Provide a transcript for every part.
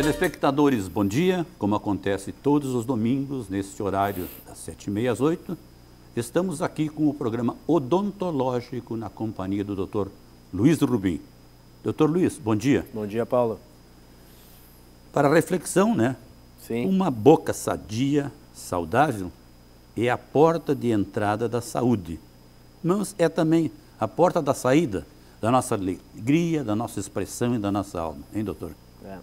Telespectadores, bom dia. Como acontece todos os domingos, neste horário das 7h30 às 8h, estamos aqui com o programa odontológico na companhia do Dr. Luiz Rubim. Dr. Luiz, bom dia. Bom dia, Paulo. Para a reflexão, né? Sim. Uma boca sadia, saudável, é a porta de entrada da saúde, mas é também a porta da saída da nossa alegria, da nossa expressão e da nossa alma, hein, doutor? É.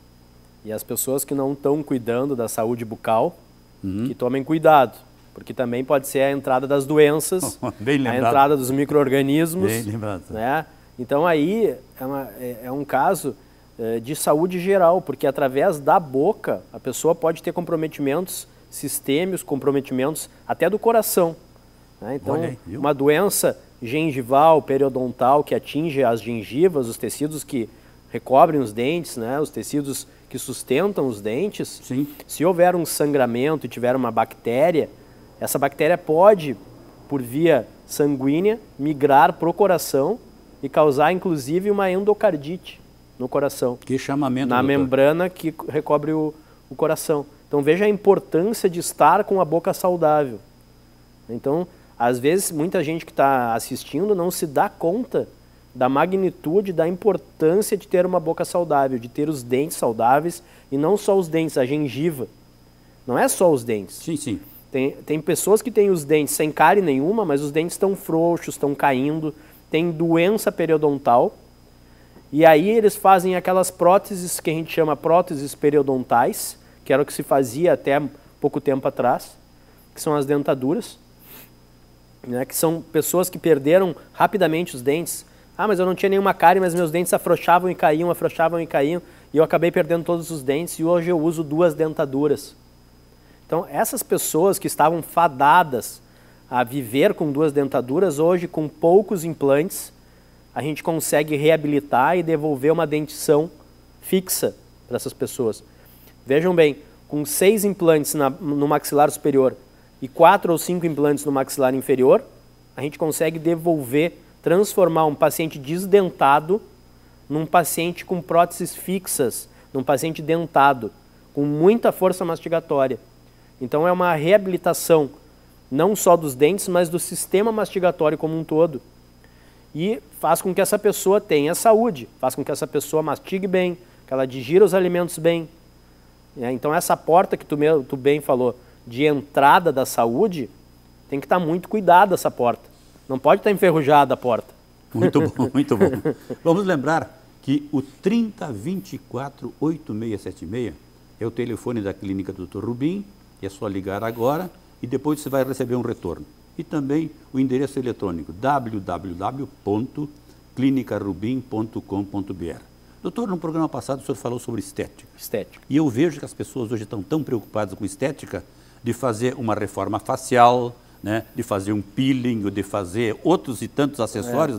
E as pessoas que não estão cuidando da saúde bucal, que tomem cuidado, porque também pode ser a entrada das doenças, a entrada dos micro-organismos. Bem lembrado. Né? Então aí é um caso de saúde geral, porque através da boca a pessoa pode ter comprometimentos sistêmicos, comprometimentos até do coração. Né? Então, aí, uma doença gengival, periodontal, que atinge as gengivas, os tecidos que recobrem os dentes, né? Os tecidos que sustentam os dentes. Sim. Se houver um sangramento e tiver uma bactéria, essa bactéria pode, por via sanguínea, migrar para o coração e causar, inclusive, uma endocardite no coração. Que chamamento, na doutor? membrana que recobre o coração. Então, veja a importância de estar com a boca saudável. Então, às vezes, muita gente que está assistindo não se dá conta da magnitude, da importância de ter uma boca saudável, de ter os dentes saudáveis, e não só os dentes, a gengiva. Não é só os dentes. Sim, sim. Tem pessoas que têm os dentes sem cárie nenhuma, mas os dentes estão frouxos, estão caindo, tem doença periodontal, e aí eles fazem aquelas próteses que a gente chama próteses periodontais, que era o que se fazia até pouco tempo atrás, que são as dentaduras, né, que são pessoas que perderam rapidamente os dentes. Ah, mas eu não tinha nenhuma cárie, mas meus dentes afrouxavam e caíam, e eu acabei perdendo todos os dentes, e hoje eu uso 2 dentaduras. Então, essas pessoas que estavam fadadas a viver com 2 dentaduras, hoje, com poucos implantes, a gente consegue reabilitar e devolver uma dentição fixa para essas pessoas. Vejam bem, com 6 implantes no maxilar superior e 4 ou 5 implantes no maxilar inferior, a gente consegue devolver, transformar um paciente desdentado num paciente com próteses fixas, num paciente dentado, com muita força mastigatória. Então é uma reabilitação, não só dos dentes, mas do sistema mastigatório como um todo. E faz com que essa pessoa tenha saúde, faz com que essa pessoa mastigue bem, que ela digira os alimentos bem. Então essa porta que tu bem falou, de entrada da saúde, tem que estar muito cuidada essa porta. Não pode estar enferrujada a porta. Muito bom, muito bom. Vamos lembrar que o 3024-8676 é o telefone da clínica do Dr. Rubim, é só ligar agora e depois você vai receber um retorno. E também o endereço eletrônico www.clinicarubim.com.br. Doutor, no programa passado o senhor falou sobre estética. Estética. E eu vejo que as pessoas hoje estão tão preocupadas com estética, de fazer uma reforma facial, né, de fazer um peeling, ou de fazer outros e tantos acessórios,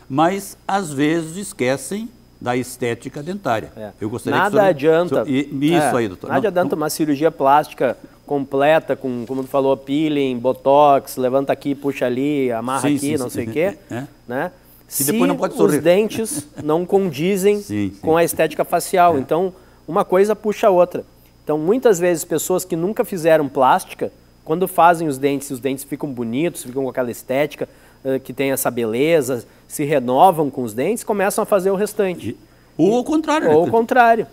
mas às vezes esquecem da estética dentária. Eu gostaria nada adianta. Isso aí, doutor. Nada adianta uma cirurgia plástica completa, com, como tu falou, peeling, botox, levanta aqui, puxa ali, amarra aqui, não sei o quê, né? Se depois não pode sorrir. Os dentes não condizem com a estética facial. Então, uma coisa puxa a outra. Então, muitas vezes, pessoas que nunca fizeram plástica, quando fazem os dentes ficam bonitos, ficam com aquela estética, que tem essa beleza, se renovam com os dentes, começam a fazer o restante. Ou ao contrário. Ou ao contrário.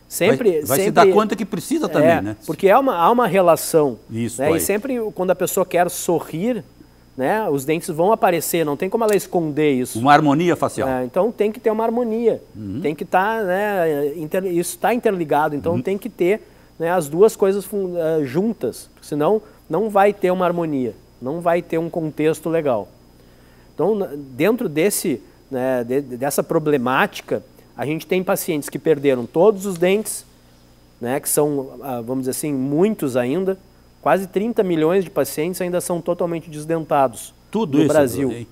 Sempre se dar conta que precisa também, né? Porque há uma relação. Isso, né? E sempre quando a pessoa quer sorrir, né, os dentes vão aparecer, não tem como ela esconder isso. Uma harmonia facial. Então tem que ter uma harmonia, tem que estar, né, isso está interligado, então tem que ter, né, as duas coisas juntas, senão não vai ter uma harmonia, não vai ter um contexto legal. Então, dentro dessa problemática, a gente tem pacientes que perderam todos os dentes, né, que são, vamos dizer assim, muitos ainda. Quase 30 milhões de pacientes ainda são totalmente desdentados no Brasil.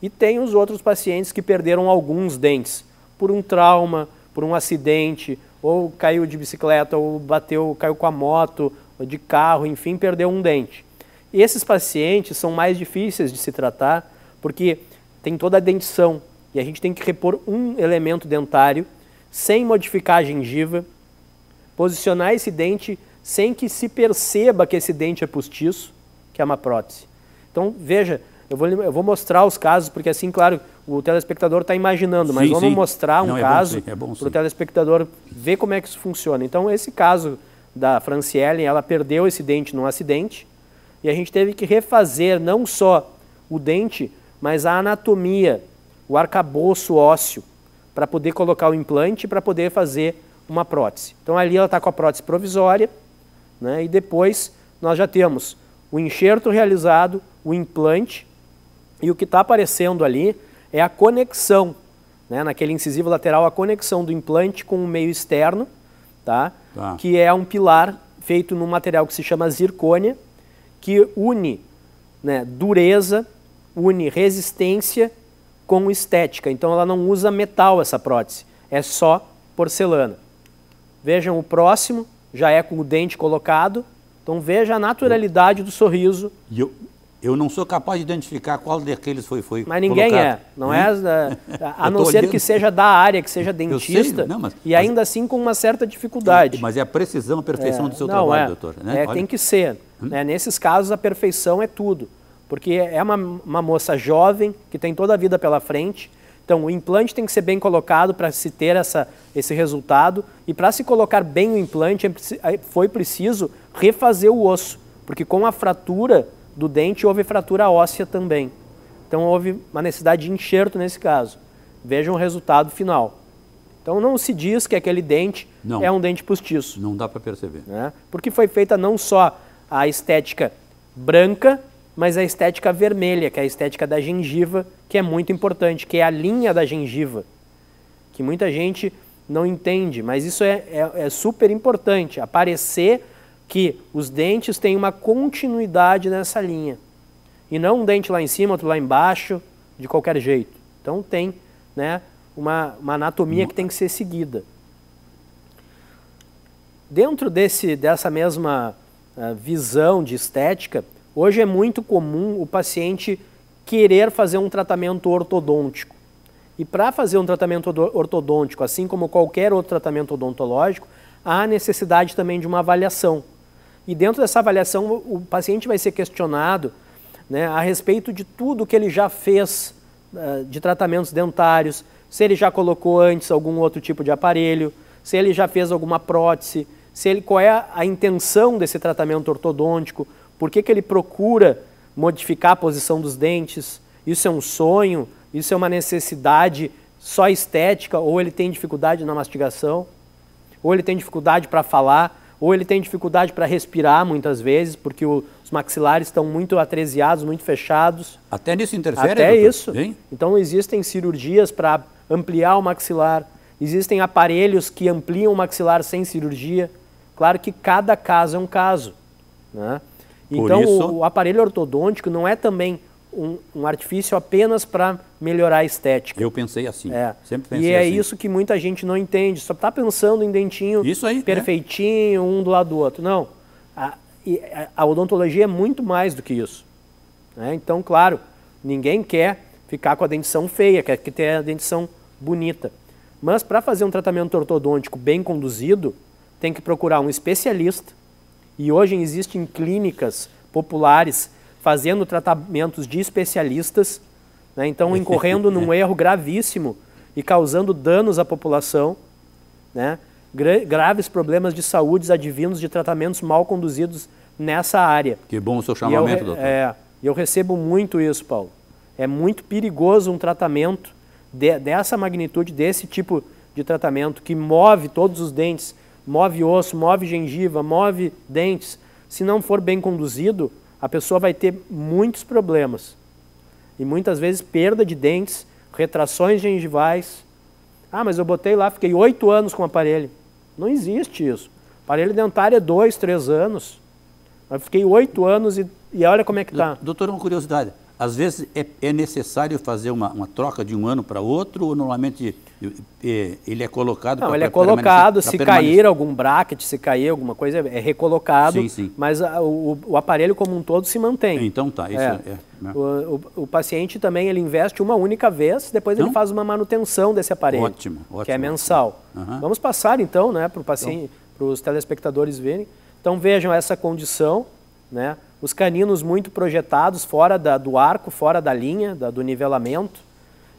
E tem os outros pacientes que perderam alguns dentes por um trauma, por um acidente, ou caiu de bicicleta, ou caiu com a moto, ou de carro, enfim, perdeu um dente. E esses pacientes são mais difíceis de se tratar porque tem toda a dentição e a gente tem que repor um elemento dentário sem modificar a gengiva, posicionar esse dente sem que se perceba que esse dente é postiço, que é uma prótese. Então, veja, eu vou mostrar os casos, porque assim, claro, o telespectador está imaginando, mas vamos mostrar um caso para o telespectador ver como é que isso funciona. Então, esse caso da Franciele, ela perdeu esse dente num acidente e a gente teve que refazer não só o dente, mas a anatomia, o arcabouço ósseo, para poder colocar o implante e para poder fazer uma prótese. Então, ali ela está com a prótese provisória, né, e depois nós já temos o enxerto realizado, o implante, e o que está aparecendo ali é a conexão, né, naquele incisivo lateral, a conexão do implante com o meio externo, tá? Que é um pilar feito num material que se chama zircônia, que une, né, dureza, une resistência com estética. Então ela não usa metal essa prótese, é só porcelana. Vejam o próximo, já é com o dente colocado. Então veja a naturalidade do sorriso. Eu não sou capaz de identificar qual daqueles foi Mas ninguém colocado. Não é, a não ser que seja da área, que seja dentista, e ainda assim com uma certa dificuldade. Mas é a precisão, a perfeição do seu trabalho, doutor. Né? Tem que ser. Nesses casos a perfeição é tudo. Porque é uma moça jovem, que tem toda a vida pela frente. Então o implante tem que ser bem colocado para se ter esse resultado. E para se colocar bem o implante, foi preciso refazer o osso. Porque com a fratura do dente houve fratura óssea também. Então houve uma necessidade de enxerto nesse caso. Vejam o resultado final. Então não se diz que aquele dente é um dente postiço. Não dá para perceber. Né? Porque foi feita não só a estética branca, mas a estética vermelha, que é a estética da gengiva, que é muito importante, que é a linha da gengiva, que muita gente não entende, mas isso é super importante, aparecer que os dentes têm uma continuidade nessa linha. E não um dente lá em cima, outro lá embaixo, de qualquer jeito. Então tem, né, uma anatomia que tem que ser seguida. Dentro dessa mesma visão de estética, hoje é muito comum o paciente querer fazer um tratamento ortodôntico. E para fazer um tratamento ortodôntico, assim como qualquer outro tratamento odontológico, há necessidade também de uma avaliação. E dentro dessa avaliação, o paciente vai ser questionado, né, a respeito de tudo que ele já fez de tratamentos dentários, se ele já colocou antes algum outro tipo de aparelho, se ele já fez alguma prótese, qual é a intenção desse tratamento ortodôntico, por que ele procura modificar a posição dos dentes, isso é um sonho, isso é uma necessidade só estética, ou ele tem dificuldade na mastigação, ou ele tem dificuldade para falar, ou ele tem dificuldade para respirar muitas vezes, porque os maxilares estão muito atresiados, muito fechados. Até nisso interfere, Até doutor? Isso. Hein? Então existem cirurgias para ampliar o maxilar, existem aparelhos que ampliam o maxilar sem cirurgia. Claro que cada caso é um caso, né? Então o aparelho ortodôntico não é também um artifício apenas para melhorar a estética. Eu pensei assim, sempre pensei assim. E é assim. isso que muita gente não entende, só está pensando em dentinho perfeitinho, um do lado do outro. Não, a odontologia é muito mais do que isso. Né? Então, claro, ninguém quer ficar com a dentição feia, quer ter a dentição bonita. Mas para fazer um tratamento ortodôntico bem conduzido, tem que procurar um especialista, e hoje existem clínicas populares fazendo tratamentos de especialistas, né? Então incorrendo num erro gravíssimo e causando danos à população, né? Graves problemas de saúde advindos de tratamentos mal conduzidos nessa área. Que bom o seu chamamento, doutor. Eu recebo muito isso, Paulo. É muito perigoso um tratamento dessa magnitude, desse tipo de tratamento, que move todos os dentes, move osso, move gengiva, move dentes. Se não for bem conduzido, a pessoa vai ter muitos problemas. E muitas vezes perda de dentes, retrações gengivais. Ah, mas eu botei lá, fiquei 8 anos com o aparelho. Não existe isso. Aparelho dentário é 2, 3 anos. Eu fiquei 8 anos e olha como é que está. Doutor, uma curiosidade. às vezes é necessário fazer uma troca de um ano para outro, ou normalmente ele é colocado... Não, ele é colocado, se cair algum bracket, se cair alguma coisa, é recolocado, sim. Mas o aparelho como um todo se mantém. Então tá, isso O paciente também, ele investe uma única vez, depois ele faz uma manutenção desse aparelho, ótimo, que é mensal. Vamos passar então, né, para o paciente, para os telespectadores verem. Então vejam essa condição, né? Os caninos muito projetados fora do arco, fora da linha, do nivelamento.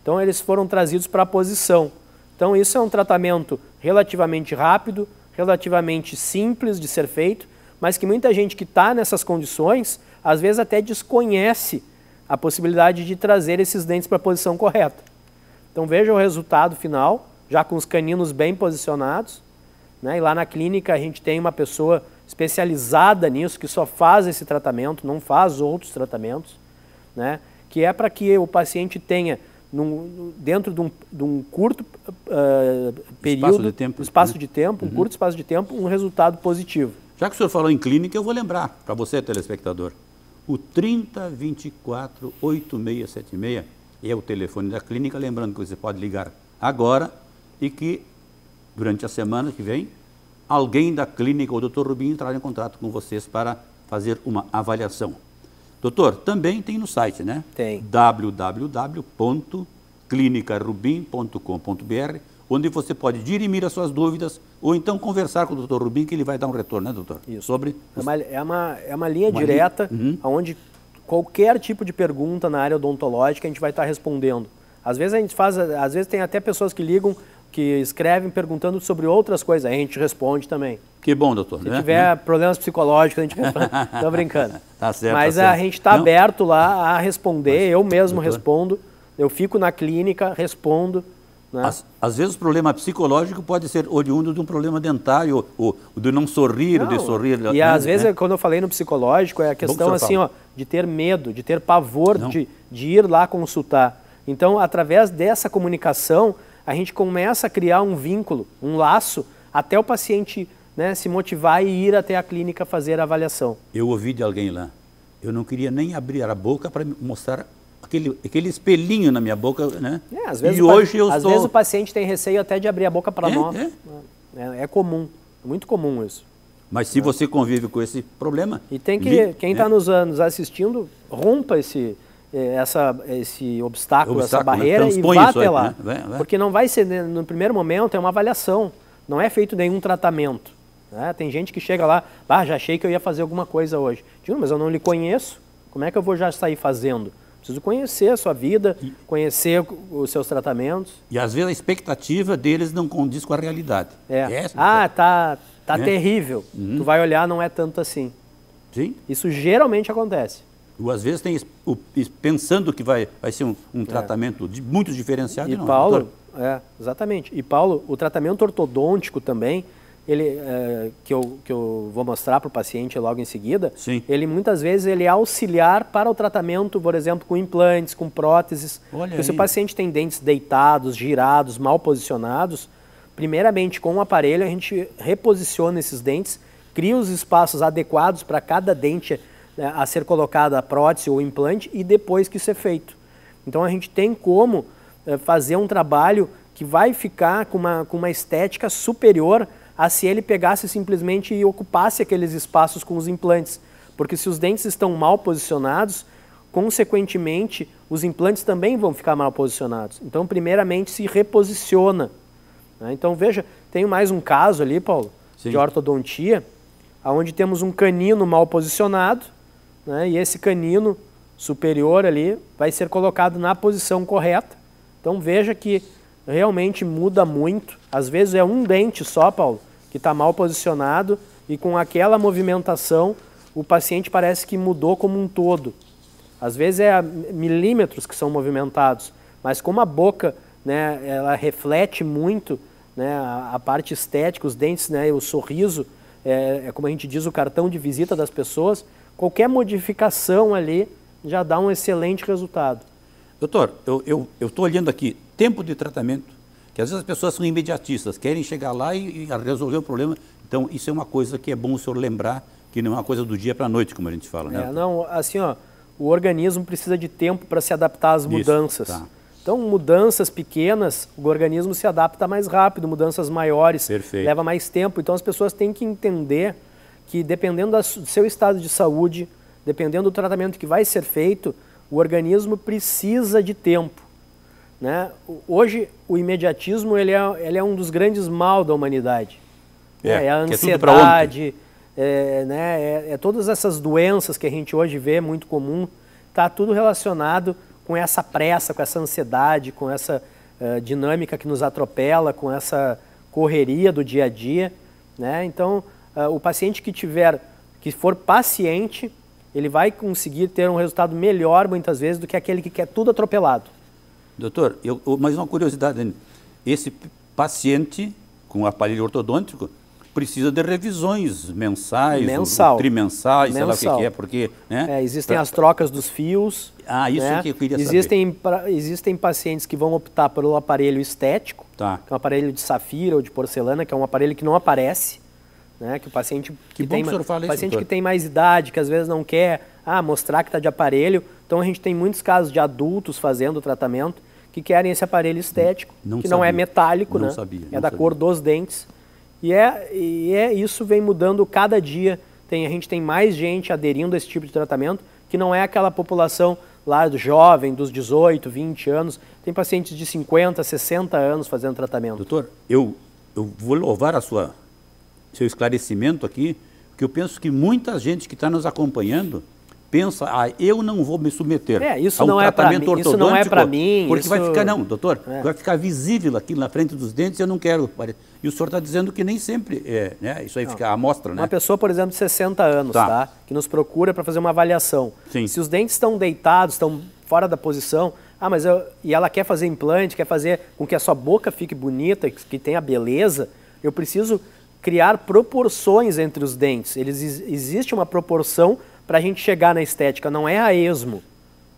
Então eles foram trazidos para a posição. Então isso é um tratamento relativamente rápido, relativamente simples de ser feito, mas que muita gente que está nessas condições, às vezes até desconhece a possibilidade de trazer esses dentes para a posição correta. Então veja o resultado final, já com os caninos bem posicionados, né? E lá na clínica a gente tem uma pessoa especializada nisso, que só faz esse tratamento, não faz outros tratamentos, né? Que é para que o paciente tenha, dentro de um curto período, espaço de tempo, um curto espaço de tempo, um resultado positivo. Já que o senhor falou em clínica, eu vou lembrar para você, telespectador, o 3024-8676 é o telefone da clínica, lembrando que você pode ligar agora e que durante a semana que vem alguém da clínica ou o Dr. Rubim entrar em contato com vocês para fazer uma avaliação. Doutor, também tem no site, né? Tem. www.clinicarubim.com.br, onde você pode dirimir as suas dúvidas ou então conversar com o Dr. Rubim, que ele vai dar um retorno, né, doutor? Isso. Sobre É uma linha direta, onde qualquer tipo de pergunta na área odontológica a gente vai estar respondendo. Às vezes tem até pessoas que ligam, que escrevem perguntando sobre outras coisas, aí a gente responde também. Que bom, doutor. Se tiver problemas psicológicos, a gente responde. Estou brincando. Tá certo, mas tá certo. A gente está aberto lá a responder, eu mesmo respondo, eu fico na clínica, respondo. Né? Às vezes o problema psicológico pode ser oriundo de um problema dentário, ou de não sorrir, ou de sorrir. E às vezes, quando eu falei no psicológico, é a questão assim, de ter medo, de ter pavor de ir lá consultar. Então, através dessa comunicação, a gente começa a criar um vínculo, um laço, até o paciente, né, se motivar e ir até a clínica fazer a avaliação. Eu ouvi de alguém lá, eu não queria nem abrir a boca para mostrar aquele espelhinho na minha boca, né? Às vezes às vezes o paciente tem receio até de abrir a boca para nós. É comum, é muito comum isso. Mas se você convive com esse problema... E tem que, quem está nos assistindo, rompa esse obstáculo, essa barreira, né? E vá até lá. Né? Porque não vai ser, no primeiro momento, é uma avaliação, não é feito nenhum tratamento. Né? Tem gente que chega lá, já achei que eu ia fazer alguma coisa hoje. Digo, mas eu não lhe conheço, como é que eu vou já sair fazendo? Preciso conhecer a sua vida, conhecer os seus tratamentos. E às vezes a expectativa deles não condiz com a realidade. Tá terrível. Tu vai olhar, não é tanto assim. Sim. Isso geralmente acontece. Ou às vezes tem pensando que vai ser um tratamento muito diferenciado. E não, Paulo, exatamente. E Paulo, o tratamento ortodôntico também, que eu vou mostrar para o paciente logo em seguida, ele muitas vezes ele é auxiliar para o tratamento, por exemplo, com implantes, com próteses. Porque se o paciente tem dentes deitados, girados, mal posicionados, primeiramente com o aparelho a gente reposiciona esses dentes, cria os espaços adequados para cada dente a ser colocada a prótese ou implante e depois que isso é feito. Então a gente tem como fazer um trabalho que vai ficar com uma estética superior a se ele pegasse simplesmente e ocupasse aqueles espaços com os implantes. Porque se os dentes estão mal posicionados, consequentemente os implantes também vão ficar mal posicionados. Então primeiramente se reposiciona. Né? Então veja, tem mais um caso ali, Paulo, de ortodontia, onde temos um canino mal posicionado, né? E esse canino superior ali vai ser colocado na posição correta. Então veja que realmente muda muito. Às vezes é um dente só, Paulo, que está mal posicionado e com aquela movimentação o paciente parece que mudou como um todo. Às vezes é milímetros que são movimentados, mas como a boca, né, ela reflete muito, né, a parte estética, os dentes, né, o sorriso, como a gente diz, o cartão de visita das pessoas, qualquer modificação ali já dá um excelente resultado. Doutor, eu estou olhando aqui, tempo de tratamento, que às vezes as pessoas são imediatistas, querem chegar lá e resolver o problema. Então, isso é uma coisa que é bom o senhor lembrar, que não é uma coisa do dia para a noite, como a gente fala, né? Não, assim, o organismo precisa de tempo para se adaptar às mudanças. Então, mudanças pequenas, o organismo se adapta mais rápido, mudanças maiores, leva mais tempo. Então, as pessoas têm que entender que, dependendo do seu estado de saúde, dependendo do tratamento que vai ser feito, o organismo precisa de tempo, né? Hoje, o imediatismo ele é um dos grandes mal da humanidade. É a ansiedade, todas essas doenças que a gente hoje vê, muito comum, está tudo relacionado com essa pressa, com essa ansiedade, com essa dinâmica que nos atropela, com essa correria do dia a dia, né? Então, o paciente que for paciente, ele vai conseguir ter um resultado melhor, muitas vezes, do que aquele que quer tudo atropelado. Doutor, mais uma curiosidade, esse paciente com aparelho ortodôntico precisa de revisões mensais, trimensais, sei lá o que é, porque... Né? Existem as trocas dos fios. Isso é que eu queria saber. Existem pacientes que vão optar pelo aparelho estético, que é um aparelho de safira ou de porcelana, que é um aparelho que não aparece, né? Que o paciente que tem mais idade, que às vezes não quer mostrar que está de aparelho. Então a gente tem muitos casos de adultos fazendo o tratamento que querem esse aparelho estético, não é metálico, né? É da cor dos dentes. E isso vem mudando cada dia. A gente tem mais gente aderindo a esse tipo de tratamento, que não é aquela população lá do jovem, dos 18, 20 anos. Tem pacientes de 50, 60 anos fazendo tratamento. Doutor, eu vou louvar seu esclarecimento aqui, porque eu penso que muita gente que está nos acompanhando pensa, eu não vou me submeter a um tratamento ortodôntico, isso não é para mim. Porque vai ficar, doutor, vai ficar visível aqui na frente dos dentes, eu não quero. E o senhor está dizendo que nem sempre né? Isso aí fica à mostra, né? Uma pessoa, por exemplo, de 60 anos, que nos procura para fazer uma avaliação. Sim. Se os dentes estão deitados, estão fora da posição, e ela quer fazer implante, quer fazer com que a sua boca fique bonita, que tenha beleza, eu preciso criar proporções entre os dentes. Existe uma proporção para a gente chegar na estética, não é a esmo,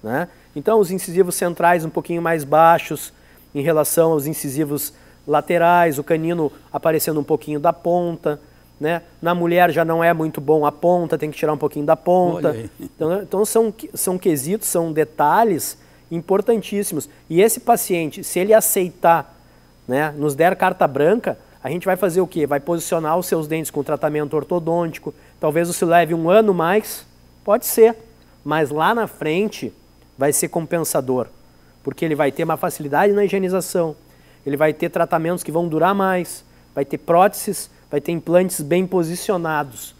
né? Então, os incisivos centrais um pouquinho mais baixos em relação aos incisivos laterais, o canino aparecendo um pouquinho da ponta, né? Na mulher já não é muito bom a ponta, tem que tirar um pouquinho da ponta. Então são quesitos, são detalhes importantíssimos. E esse paciente, se ele aceitar, né, nos der carta branca, a gente vai fazer o quê? Vai posicionar os seus dentes com tratamento ortodôntico, talvez isso leve um ano mais, pode ser, mas lá na frente vai ser compensador, porque ele vai ter uma facilidade na higienização, ele vai ter tratamentos que vão durar mais, vai ter próteses, vai ter implantes bem posicionados,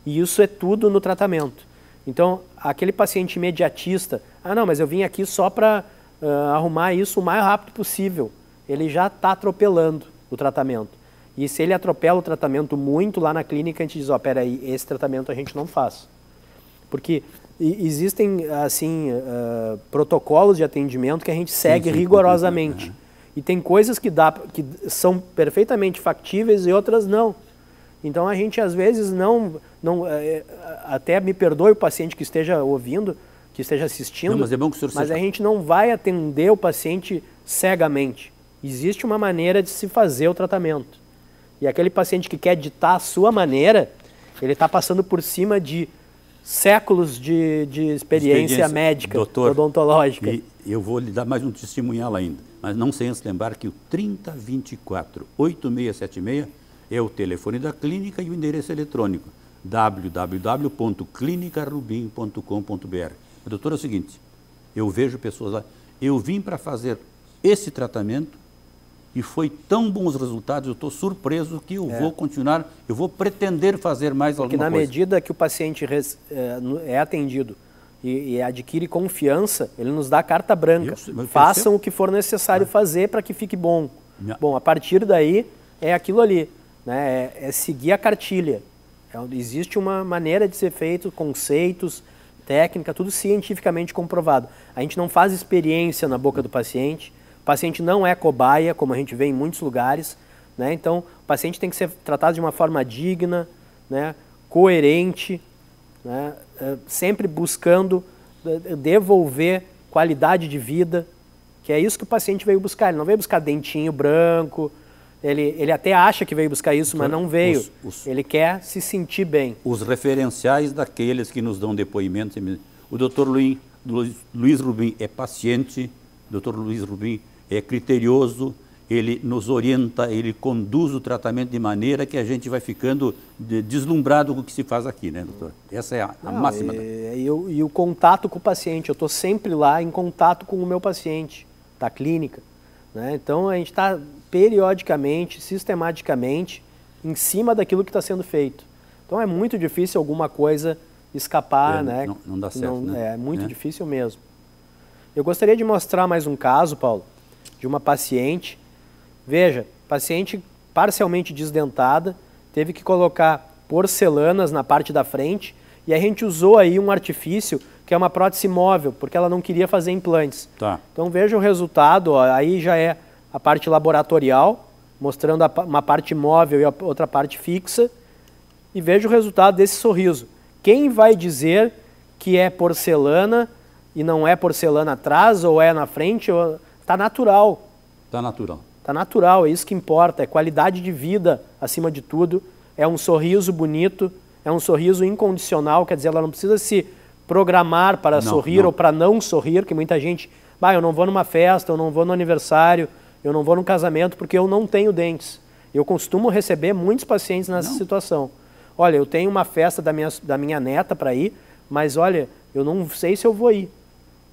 e isso é tudo no tratamento. Então, aquele paciente imediatista, não, mas eu vim aqui só para arrumar isso o mais rápido possível, ele já está atropelando o tratamento. E se ele atropela o tratamento muito, lá na clínica a gente diz, peraí, esse tratamento a gente não faz. Porque existem, assim, protocolos de atendimento que a gente segue rigorosamente. E tem coisas que são perfeitamente factíveis e outras não. Então a gente, às vezes, até me perdoe o paciente que esteja ouvindo, que esteja assistindo, mas é bom que o senhor a gente não vai atender o paciente cegamente. Existe uma maneira de se fazer o tratamento. E aquele paciente que quer ditar a sua maneira, ele está passando por cima de séculos de experiência médica, doutor, odontológica. E eu vou lhe dar mais um testemunhal ainda, mas não sem antes lembrar que o 3024-8676 é o telefone da clínica e o endereço eletrônico www.clinicarubim.com.br. Doutor, é o seguinte, eu vejo pessoas lá, eu vim para fazer esse tratamento e foi tão bons os resultados, eu estou surpreso que eu vou continuar, eu vou pretender fazer mais alguma coisa. Porque na medida que o paciente é atendido e adquire confiança, ele nos dá carta branca. Façam o que for necessário fazer para que fique bom. Bom, a partir daí é aquilo ali, né? É seguir a cartilha. Existe uma maneira de ser feito, conceitos, técnica, tudo cientificamente comprovado. A gente não faz experiência na boca do paciente. O paciente não é cobaia, como a gente vê em muitos lugares, né? Então, o paciente tem que ser tratado de uma forma digna, né? Coerente, né? Sempre buscando devolver qualidade de vida, que é isso que o paciente veio buscar. Ele não veio buscar dentinho branco, ele até acha que veio buscar isso, mas não veio. Ele quer se sentir bem. Os referenciais daqueles que nos dão depoimentos. O Dr. Luim, Luiz Rubim é paciente, doutor Luiz Rubim é criterioso, ele nos orienta, ele conduz o tratamento de maneira que a gente vai ficando deslumbrado com o que se faz aqui, né, doutor? Essa é a máxima. E o contato com o paciente, eu estou sempre lá em contato com o meu paciente da clínica, né? Então a gente está periodicamente, sistematicamente, em cima daquilo que está sendo feito. Então é muito difícil alguma coisa escapar, né? Não dá certo, né? É muito difícil mesmo. Eu gostaria de mostrar mais um caso, Paulo, de uma paciente. Veja, paciente parcialmente desdentada, teve que colocar porcelanas na parte da frente e a gente usou aí um artifício que é uma prótese móvel, porque ela não queria fazer implantes. Tá. Então veja o resultado, ó, aí já é a parte laboratorial, mostrando uma parte móvel e a outra parte fixa, e veja o resultado desse sorriso. Quem vai dizer que é porcelana e não é porcelana atrás ou é na frente? Está natural. Está natural. Está natural, é isso que importa, é qualidade de vida acima de tudo, é um sorriso bonito, é um sorriso incondicional, quer dizer, ela não precisa se programar para sorrir ou para não sorrir, que muita gente, eu não vou numa festa, eu não vou no aniversário, eu não vou num casamento porque eu não tenho dentes. Eu costumo receber muitos pacientes nessa situação. Olha, eu tenho uma festa da minha neta para ir, mas olha, eu não sei se eu vou ir.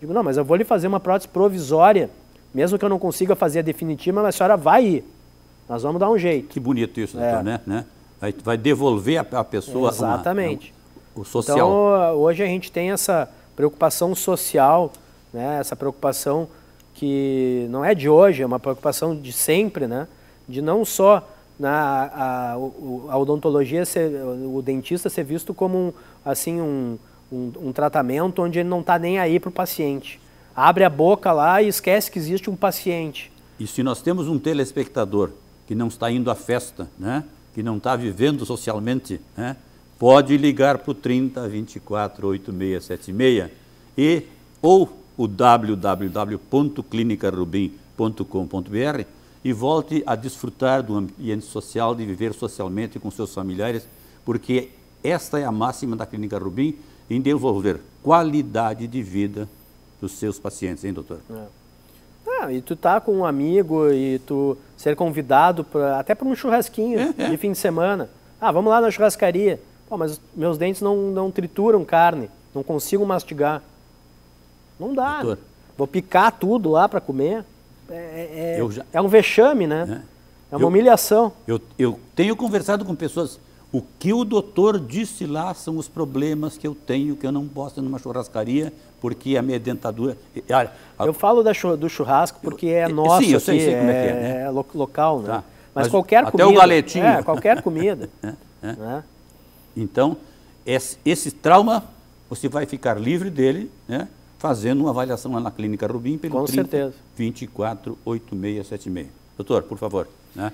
Digo, não, mas eu vou lhe fazer uma prótese provisória, mesmo que eu não consiga fazer a definitiva, mas a senhora vai ir. Nós vamos dar um jeito. Que bonito isso, doutor, né? Vai devolver a pessoa exatamente. O social. Então, hoje a gente tem essa preocupação social, né? Essa preocupação que não é de hoje, é uma preocupação de sempre, né? De não só a odontologia, o dentista ser visto como um tratamento onde ele não está nem aí para o paciente. Abre a boca lá e esquece que existe um paciente. E se nós temos um telespectador que não está indo à festa, né? Que não está vivendo socialmente, né? Pode ligar para o 30 24 8676 ou o www.clinicarubim.com.br e volte a desfrutar do ambiente social, de viver socialmente com seus familiares, porque esta é a máxima da Clínica Rubim em devolver qualidade de vida dos seus pacientes, hein, doutor? E tu tá com um amigo e tu ser convidado até para um churrasquinho de fim de semana. Vamos lá na churrascaria. Mas meus dentes não trituram carne, não consigo mastigar. Não dá. Doutor, vou picar tudo lá para comer. É um vexame, né? É uma humilhação. Eu tenho conversado com pessoas. O que o doutor disse lá são os problemas que eu tenho, que eu não posso ir numa churrascaria, porque a minha dentadura... Eu falo do churrasco porque é nosso. Sim, eu sei como é que é. É local, né? Tá. Mas qualquer comida... Até o galetinho. Qualquer comida. Né? Então, esse trauma, você vai ficar livre dele, né? Fazendo uma avaliação lá na Clínica Rubim pelo 30 24 8676. Doutor, por favor. Né?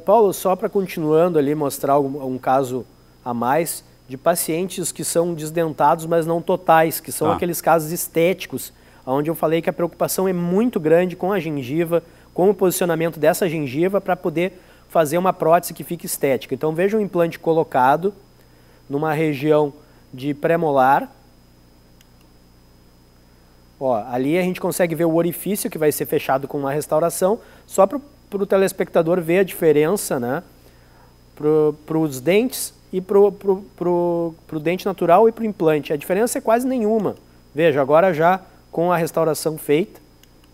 Paulo, só para continuando ali, mostrar um caso a mais de pacientes que são desdentados, mas não totais, que são aqueles casos estéticos, onde eu falei que a preocupação é muito grande com a gengiva, com o posicionamento dessa gengiva para poder fazer uma prótese que fique estética. Então veja um implante colocado numa região de premolar. Ali a gente consegue ver o orifício que vai ser fechado com uma restauração, só para o telespectador ver a diferença, né? Para os dentes e para o dente natural e para o implante. A diferença é quase nenhuma. Veja, agora já com a restauração feita,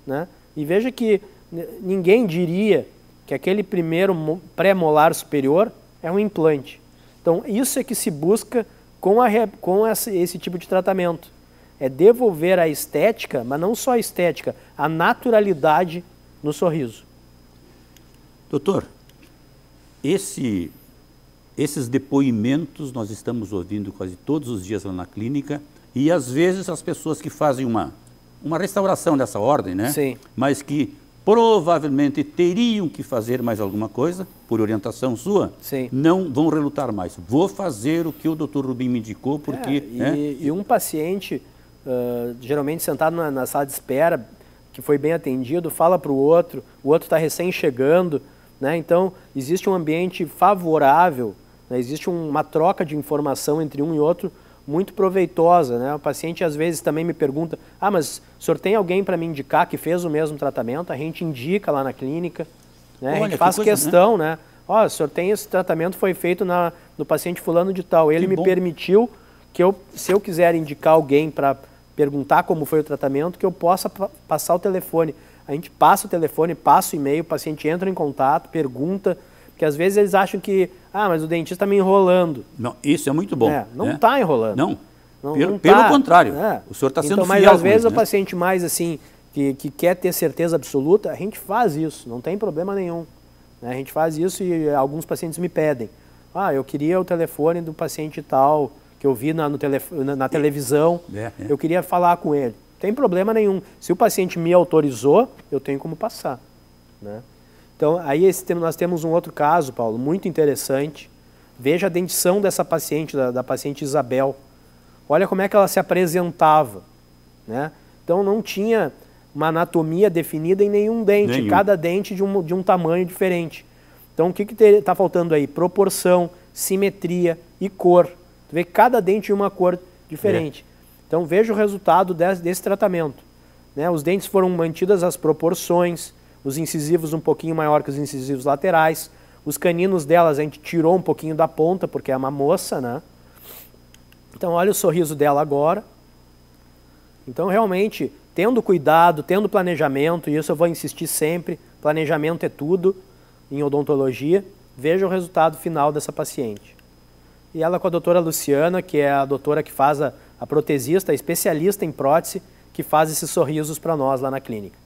né? E veja que ninguém diria que aquele primeiro pré-molar superior é um implante. Então, isso é que se busca com esse tipo de tratamento. É devolver a estética, mas não só a estética, a naturalidade no sorriso. Doutor, esses depoimentos nós estamos ouvindo quase todos os dias lá na clínica e às vezes as pessoas que fazem uma restauração dessa ordem, né? Sim. Mas que provavelmente teriam que fazer mais alguma coisa, por orientação sua, sim, não vão relutar mais. Vou fazer o que o doutor Rubim me indicou, porque... E um paciente, geralmente sentado na sala de espera, que foi bem atendido, fala para o outro está recém-chegando, né? Então, existe um ambiente favorável, né? Existe uma troca de informação entre um e outro muito proveitosa, né? O paciente às vezes também me pergunta, mas o senhor tem alguém para me indicar que fez o mesmo tratamento? A gente indica lá na clínica, né? A gente faz questão, né? Ó, o senhor tem esse tratamento, foi feito no paciente fulano de tal. Ele me permitiu que se eu quiser indicar alguém para perguntar como foi o tratamento, que eu possa passar o telefone. A gente passa o telefone, passa o e-mail, o paciente entra em contato, pergunta, porque às vezes eles acham que, mas o dentista está me enrolando. Não, isso é muito bom. Não está enrolando. Não, pelo contrário, o senhor está sendo fiel. Mas às vezes o paciente mais assim, que quer ter certeza absoluta, a gente faz isso, não tem problema nenhum. A gente faz isso e alguns pacientes me pedem. Eu queria o telefone do paciente tal, que eu vi na televisão, eu queria falar com ele. Não tem problema nenhum. Se o paciente me autorizou, eu tenho como passar, né? Então, aí nós temos um outro caso, Paulo, muito interessante. Veja a dentição dessa paciente, da paciente Isabel. Olha como é que ela se apresentava, né? Então, não tinha uma anatomia definida em nenhum dente, cada dente de um tamanho diferente. Então, o que está faltando aí? Proporção, simetria e cor. Tu vê que cada dente tinha uma cor diferente. Então, veja o resultado desse tratamento, né? Os dentes foram mantidas as proporções, os incisivos um pouquinho maior que os incisivos laterais, os caninos delas a gente tirou um pouquinho da ponta, porque é uma moça, né? Então, olha o sorriso dela agora. Então, realmente, tendo cuidado, tendo planejamento, e isso eu vou insistir sempre, planejamento é tudo em odontologia, veja o resultado final dessa paciente. E ela com a doutora Luciana, que é a doutora que faz a protesista, a especialista em prótese, que faz esses sorrisos para nós lá na clínica.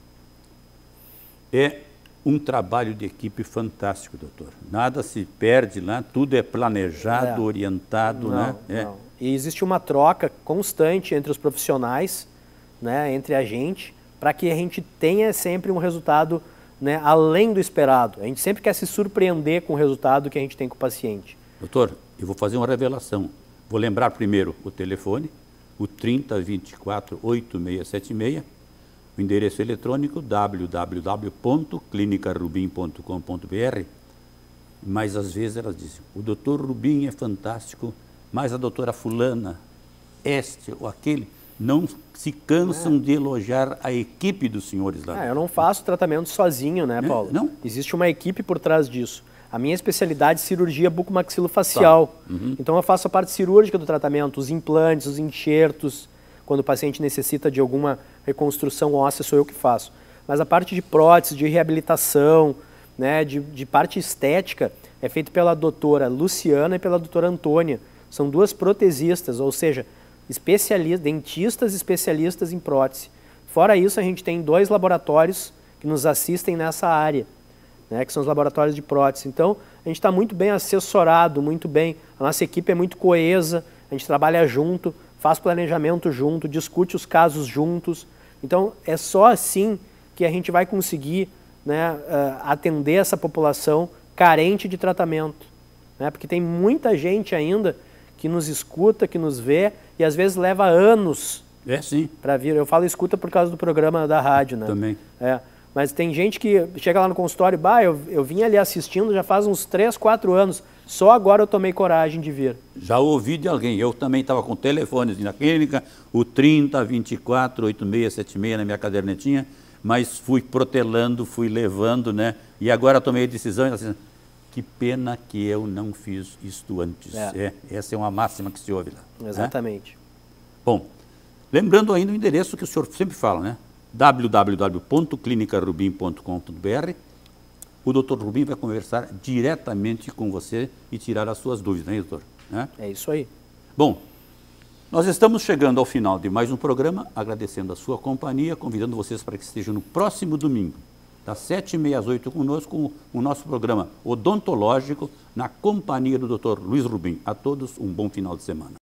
É um trabalho de equipe fantástico, doutor. Nada se perde lá, tudo é planejado, orientado, né? Não. E existe uma troca constante entre os profissionais, né, entre a gente, para que a gente tenha sempre um resultado, né, além do esperado. A gente sempre quer se surpreender com o resultado que a gente tem com o paciente. Doutor, eu vou fazer uma revelação. Vou lembrar primeiro o telefone, o 3024-8676, o endereço eletrônico www.clinicarubim.com.br, mas às vezes elas dizem, o doutor Rubim é fantástico, mas a doutora fulana, este ou aquele, não se cansam de elogiar a equipe dos senhores lá. Eu não faço tratamento sozinho, né, Paulo? Não. Existe uma equipe por trás disso. A minha especialidade é cirurgia bucomaxilofacial. Então eu faço a parte cirúrgica do tratamento, os implantes, os enxertos. Quando o paciente necessita de alguma reconstrução óssea, sou eu que faço. Mas a parte de prótese, de reabilitação, né, de parte estética, é feita pela doutora Luciana e pela doutora Antônia. São duas protesistas, ou seja, dentistas especialistas em prótese. Fora isso, a gente tem 2 laboratórios que nos assistem nessa área, né, que são os laboratórios de prótese. Então, a gente está muito bem assessorado, muito bem. A nossa equipe é muito coesa, a gente trabalha junto, faz planejamento junto, discute os casos juntos. Então, é só assim que a gente vai conseguir, né, atender essa população carente de tratamento, né, porque tem muita gente ainda que nos escuta, que nos vê, e às vezes leva anos para vir. Eu falo escuta por causa do programa da rádio, né? Também. Mas tem gente que chega lá no consultório, eu vim ali assistindo já faz uns 3, 4 anos, só agora eu tomei coragem de vir. Já ouvi de alguém, eu também estava com telefones na clínica, o 3024-8676 na minha cadernetinha, mas fui protelando, fui levando, né? E agora tomei a decisão, assim, que pena que eu não fiz isto antes. Essa é uma máxima que se ouve lá. Exatamente. Né? Bom, lembrando ainda o endereço que o senhor sempre fala, né? www.clinicarubim.com.br. O doutor Rubim vai conversar diretamente com você e tirar as suas dúvidas, né, doutor? É isso aí. Bom, nós estamos chegando ao final de mais um programa, agradecendo a sua companhia, convidando vocês para que estejam no próximo domingo, das 7h30 às 8h conosco, com o nosso programa odontológico, na companhia do doutor Luiz Rubim. A todos um bom final de semana.